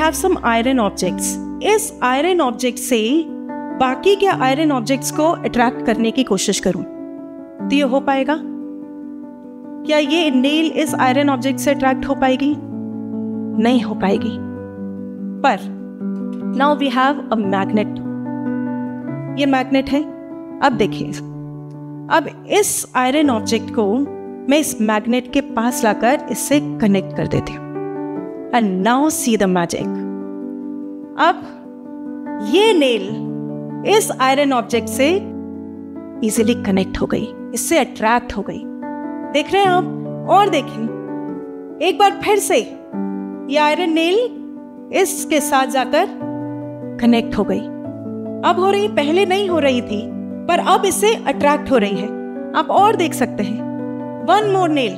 Have some iron objects. इस iron object से बाकी के आयरन ऑब्जेक्ट्स को अट्रैक्ट करने की कोशिश करूं तो ये हो पाएगा? क्या ये नेल इस आयरन ऑब्जेक्ट से अट्रैक्ट हो पाएगी? नहीं हो पाएगी। पर now we have a magnet. ये मैग्नेट है। अब देखिए, अब इस आयरन ऑब्जेक्ट को मैं इस मैग्नेट के पास लाकर इससे कनेक्ट कर देती हूं। And now see the magic. अब ये नेल इस आयरन ऑब्जेक्ट से इजीली कनेक्ट हो गई, इससे अट्रैक्ट हो गई। देख रहे हैं आप? और देखें एक बार फिर से ये आयरन नेल इसके साथ जाकर कनेक्ट हो गई। अब हो रही, पहले नहीं हो रही थी, पर अब इससे अट्रैक्ट हो रही है। आप और देख सकते हैं, वन मोर नेल।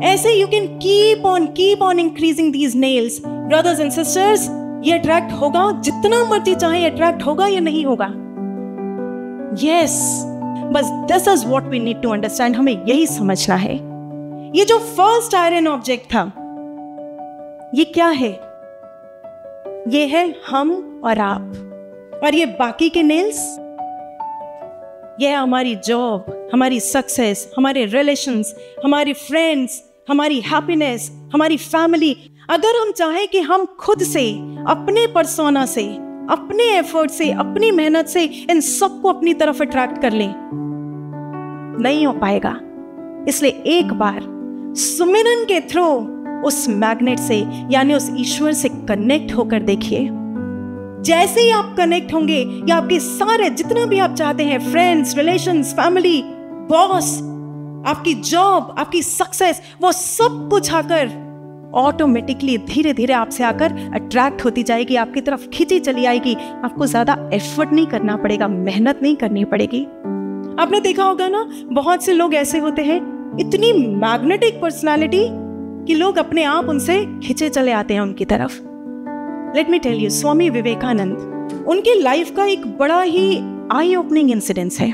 ऐसे you can keep on increasing these nails. Brothers and sisters, ये अट्रैक्ट होगा, जितना मर्जी चाहे अट्रैक्ट होगा या नहीं होगा। यस, बस this is what we need to understand. हमें यही समझना है। ये जो फर्स्ट आयरन ऑब्जेक्ट था, ये क्या है? ये है हम और आप। और ये बाकी के नेल्स, ये है हमारी जॉब, हमारी सक्सेस, हमारे रिलेशंस, हमारे फ्रेंड्स, हमारी हैप्पीनेस, हमारी फैमिली। अगर हम चाहें कि हम खुद से, अपने पर्सोना से, अपने एफर्ट से, अपनी मेहनत से इन सबको अपनी तरफ अट्रैक्ट कर लें, नहीं हो पाएगा। इसलिए एक बार सुमिरन के थ्रू उस मैग्नेट से, यानी उस ईश्वर से कनेक्ट होकर देखिए। जैसे ही आप कनेक्ट होंगे, या आपके सारे जितना भी आप चाहते हैं, फ्रेंड्स, रिलेशंस, फैमिली, बॉस, आपकी जॉब, आपकी सक्सेस, वो सब कुछ आकर ऑटोमेटिकली धीरे धीरे आपसे आकर अट्रैक्ट होती जाएगी, आपकी तरफ खींची चली आएगी। आपको ज्यादा एफर्ट नहीं करना पड़ेगा, मेहनत नहीं करनी पड़ेगी। आपने देखा होगा ना, बहुत से लोग ऐसे होते हैं, इतनी मैग्नेटिक पर्सनालिटी कि लोग अपने आप उनसे खींचे चले आते हैं उनकी तरफ। Let me tell you, Swami Vivekananda, उनकी लाइफ का एक बड़ा ही आई ओपनिंग इंसिडेंस है।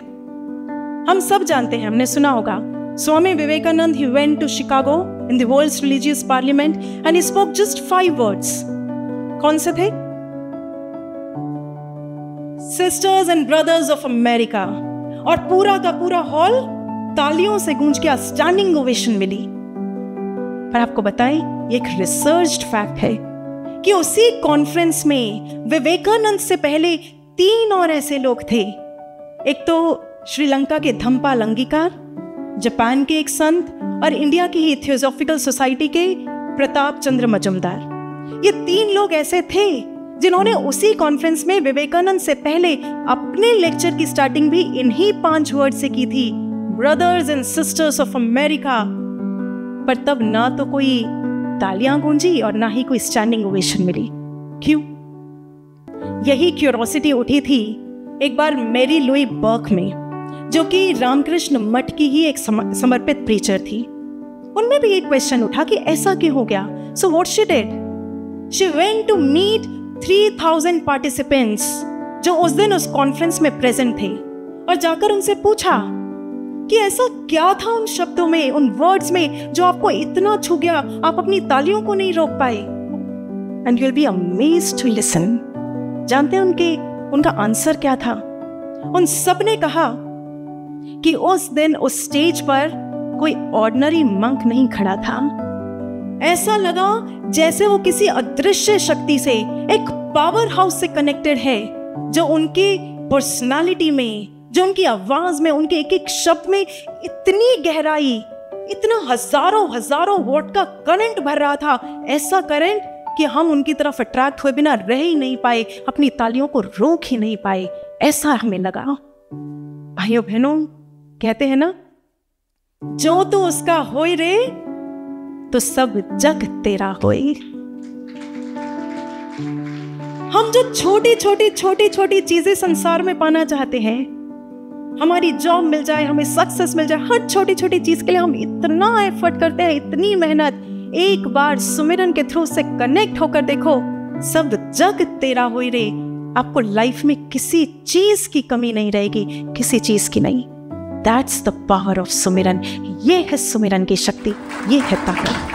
हम सब जानते हैं, हमने सुना होगा, Swami Vivekananda, he went to Chicago in the world's religious parliament and he spoke just 5 words. कौन से थे? Sisters and brothers of America। और पूरा का पूरा हॉल तालियों से गूंज गया, स्टैंडिंग ओवेशन मिली। पर आपको बताएं, ये एक रिसर्च्ड फैक्ट है कि उसी कॉन्फ्रेंस में विवेकानंद से पहले 3 और ऐसे लोग थे। एक तो श्रीलंका के धम्पाल अंगीकार, जापान के एक संत, और इंडिया की ही थियोसॉफिकल सोसाइटी के प्रताप चंद्र मजुमदार। ये 3 लोग ऐसे थे जिन्होंने उसी कॉन्फ्रेंस में विवेकानंद से पहले अपने लेक्चर की स्टार्टिंग भी इन्हीं 5 वर्ड से की थी, brothers and sisters of America. पर तब ना तो कोई तालियां गूंजी और ना ही कोई स्टैंडिंग ओवेशन मिली। क्यों? यही क्यूरोसिटी उठी थी एक बार मेरी लुई बर्क में, जो कि रामकृष्ण मठ की ही एक समर्पित प्रीचर थी। उनमें भी एक क्वेश्चन उठा कि ऐसा क्यों हो गया। So what she did, she went to meet 3000 participants जो उस दिन उस कॉन्फ्रेंस में प्रेजेंट थे, और जाकर उनसे पूछा कि ऐसा क्या था उन शब्दों में, उन वर्ड्स में, जो आपको इतना छू गया, आप अपनी तालियों को नहीं रोक पाए। And you will be amazed to listen. जानते हैं उनका आंसर क्या था? उन सब ने कहा कि उस दिन उस स्टेज पर कोई ऑर्डिनरी मंक नहीं खड़ा था। ऐसा लगा जैसे वो किसी अदृश्य शक्ति से, एक पावर हाउस से कनेक्टेड है, जो उनकी पर्सनालिटी में, जो उनकी आवाज में, उनके एक एक शब्द में इतनी गहराई, इतना हजारों वॉट का करंट भर रहा था। ऐसा करंट कि हम उनकी तरफ अट्रैक्ट हुए बिना रह ही नहीं पाए, अपनी तालियों को रोक ही नहीं पाए। ऐसा हमें लगा। भाइयों बहनों, कहते हैं ना, जो तो उसका होए रे, तो सब जग तेरा होए। हम जो छोटी चीजें संसार में पाना चाहते हैं, हमारी जॉब मिल जाए, हमें सक्सेस मिल जाए, हर छोटी चीज के लिए हम इतना एफर्ट करते हैं, इतनी मेहनत। एक बार सुमिरन के थ्रू से कनेक्ट होकर देखो, सब जग तेरा होए रे। आपको लाइफ में किसी चीज की कमी नहीं रहेगी, किसी चीज की नहीं। दैट्स द पावर ऑफ सुमिरन। ये है सुमिरन की शक्ति, ये है ताकत।